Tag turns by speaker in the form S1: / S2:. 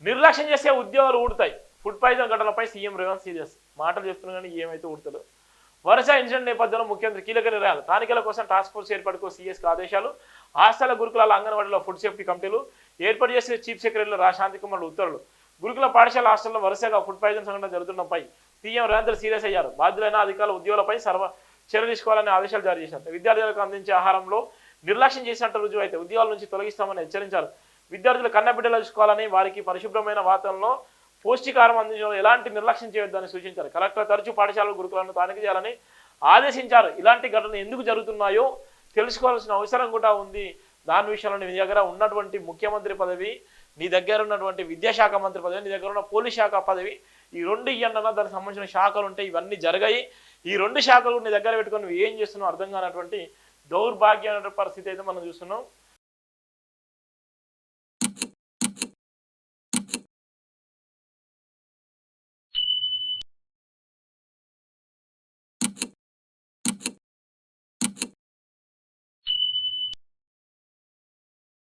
S1: నిర్లక్ష్యం చేస్తే ఉద్యోగాలు ఊడతాయి. ఫుడ్ పాయిజన్ ఘటనపై సీఎం రేవంత్ సీరియస్ మాటలు చెప్తున్నా కానీ ఏమైతే ఊడతాడు. వరుస ఇన్సిడెంట్ నేపథ్యంలో ముఖ్యమంత్రి కీలక నిర్ణయాలు. స్థానికల కోసం టాస్క్ ఫోర్స్ ఏర్పాటుకు సీఎస్కి ఆదేశాలు. హాస్టల్ గురుకులాల అంగన్వాడీలో ఫుడ్ సేఫ్టీ కమిటీలు ఏర్పాటు చేసిన చీఫ్ సెక్రటరీలు శాంతికుమార్ ఉత్తర్వులు. గురుకుల పాఠశాల హాస్టల్లో వరుసగా ఫుడ్ పాయిజన్ సంఘటన జరుగుతుండడంపై సీఎం రేవంత్ సీరియస్ అయ్యారు. బాధ్యులైన అధికారులు ఉద్యోగులపై చర్యలు తీసుకోవాలని ఆదేశాలు జారీ చేశారు. విద్యార్థులకు అందించే ఆహారంలో నిర్లక్ష్యం చేసినట్టు రుజువు అయితే ఉద్యోగాల నుంచి తొలగిస్తామని హెచ్చరించారు. విద్యార్థులు కన్నబిడ్డలు చూసుకోవాలని, వారికి పరిశుభ్రమైన వాతావరణంలో పౌష్టికాహారం అందించడంలో ఎలాంటి నిర్లక్ష్యం చేయొద్దని సూచించారు. కలెక్టర్ తరచూ పాఠశాలలు గురుకులను తనిఖీ చేయాలని ఆదేశించారు. ఇలాంటి ఘటనలు ఎందుకు జరుగుతున్నాయో తెలుసుకోవాల్సిన అవసరం కూడా ఉంది. దాని విషయంలో నీ దగ్గర ఉన్నటువంటి ముఖ్యమంత్రి పదవి, నీ దగ్గర ఉన్నటువంటి విద్యాశాఖ మంత్రి పదవి, నీ దగ్గర ఉన్న పోలీస్ శాఖ పదవి, ఈ రెండు ఇయ్యన్నా దానికి సంబంధించిన శాఖలు ఉంటాయి. ఇవన్నీ జరిగాయి. ఈ రెండు శాఖలు నీ దగ్గర పెట్టుకొని నువ్వు ఏం చేస్తున్నావు అర్థం కానటువంటి దౌర్భాగ్యమైన పరిస్థితి అయితే మనం చూస్తున్నాం.